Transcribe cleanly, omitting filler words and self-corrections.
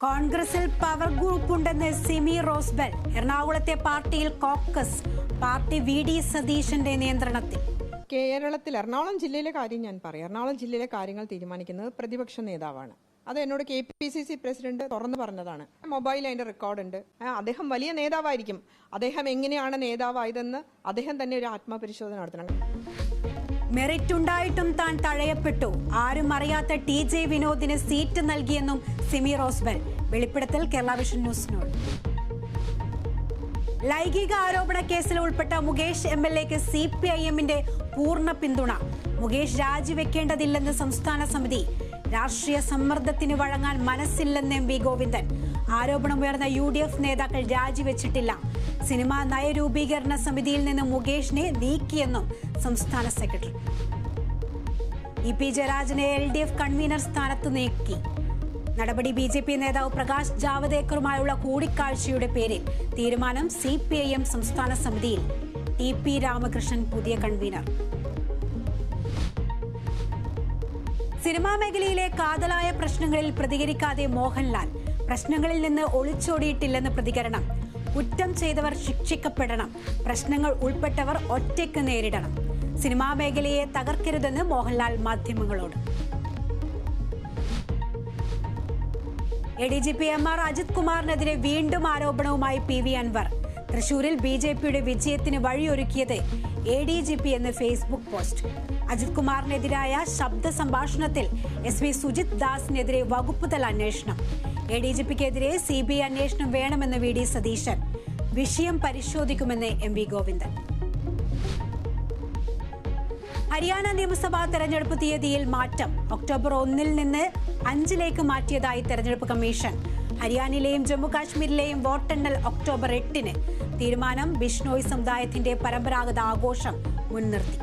കോൺഗ്രസിൽ power group ഉണ്ടെന്ന് സിമി റോസ്ബെൽ. എറണാകുളത്തെ പാർട്ടിയിൽ കോക്കസ്. Party VD. സതീശന്റെ നിയന്ത്രണത്തിൽ. കേരളത്തിൽ എറണാകുളം ജില്ലയിലെ കാര്യം ഞാൻ പറയാം. എറണാകുളം ജില്ലയിലെ കാര്യങ്ങൾ തീരുമാനിക്കുന്നത് പ്രതിപക്ഷ നേതാവാണ്. അത് എന്നോട് KPCC പ്രസിഡന്റ് തുറന്നു പറഞ്ഞതാണ്. മൊബൈൽ അതിന്റെ റെക്കോർഡുണ്ട്. അദ്ദേഹം വലിയ നേതാവായിരിക്കും. അദ്ദേഹം എങ്ങനെയാണ് നേതാവായതെന്ന് അദ്ദേഹം തന്നെ ഒരു ആത്മപരിശോധന നടത്തണം. മെറിറ്റ് ഉണ്ടായിട്ടും താൻ തഴയപ്പെട്ടു. ആരും അറിയാത്ത TJ വിനോദിന് സീറ്റ് നൽകിയെന്നും സിമി റോസ്ബെൽ. വെളിപ്പെടുത്തൽ കേരള വിഷൻ ന്യൂസിനോട്. ലൈംഗിക ആരോപണ കേസിൽ ഉൾപ്പെട്ട മുകേഷ് MLAക്ക് CPIM-ന്റെ പൂർണ്ണ പിന്തുണ. മുകേഷ് രാജിവെക്കേണ്ടതില്ലെന്ന് സംസ്ഥാന സമിതി. രാഷ്ട്രീയ സമ്മർദ്ദത്തിന് വഴങ്ങാൻ മനസ്സില്ലെന്ന് MP ഗോവിന്ദൻ. ആരോപണമുയർന്ന UDF നേതാക്കൾ രാജിവെച്ചിട്ടില്ല. സിനിമാ നയരൂപീകരണ സമിതിയിൽ നിന്ന് മുകേഷിനെ നീക്കിയെന്നും സംസ്ഥാന സെക്രട്ടറി. EP ജയരാജനെ LDF കൺവീനർ സ്ഥാനത്ത് നീക്കി. നടപടി BJP നേതാവ് പ്രകാശ് ജാവദേക്കറുമായുള്ള കൂടിക്കാഴ്ചയുടെ പേരിൽ. തീരുമാനം CPIM സംസ്ഥാന സമിതിയിൽ. TP രാമകൃഷ്ണൻ പുതിയ കൺവീനർ. സിനിമാ മേഖലയിലെ കാതലായ പ്രശ്നങ്ങളിൽ പ്രതികരിക്കാതെ മോഹൻലാൽ. പ്രശ്നങ്ങളിൽ നിന്ന് ഒളിച്ചോടിയിട്ടില്ലെന്ന് പ്രതികരണം. കുറ്റം ചെയ്തവർ ശിക്ഷിക്കപ്പെടണം. പ്രശ്നങ്ങൾ ഉൾപ്പെട്ടവർ ഒറ്റയ്ക്ക് നേരിടണം. സിനിമാ മേഖലയെ തകർക്കരുതെന്ന് മോഹൻലാൽ മാധ്യമങ്ങളോട്. ADGP MR അജിത് കുമാറിനെതിരെ വീണ്ടും ആരോപണവുമായി PV അൻവർ. തൃശൂരിൽ BJPയുടെ വിജയത്തിന് വഴിയൊരുക്കിയത് ADGP എന്ന് ഫേസ്ബുക്ക് പോസ്റ്റ്. അജിത് കുമാറിനെതിരായ ശബ്ദ സംഭാഷണത്തിൽ SV സുജിത് ദാസിനെതിരെ വകുപ്പുതല അന്വേഷണം. ADGPക്കെതിരെ CBI അന്വേഷണം വേണമെന്ന് VD സതീശൻ. വിഷയം പരിശോധിക്കുമെന്ന് MP ഗോവിന്ദൻ. ഹരിയാന നിയമസഭാ തെരഞ്ഞെടുപ്പ് തീയതിയിൽ മാറ്റം. ഒക്ടോബർ 1 നിന്ന് 5 മാറ്റിയതായി തെരഞ്ഞെടുപ്പ് കമ്മീഷൻ. ഹരിയാനയിലെയും ജമ്മു കാശ്മീരിലെയും വോട്ടെണ്ണൽ ഒക്ടോബർ 8. തീരുമാനം ബിഷ്ണോയ് സമുദായത്തിന്റെ പരമ്പരാഗത ആഘോഷം മുൻനിർത്തി.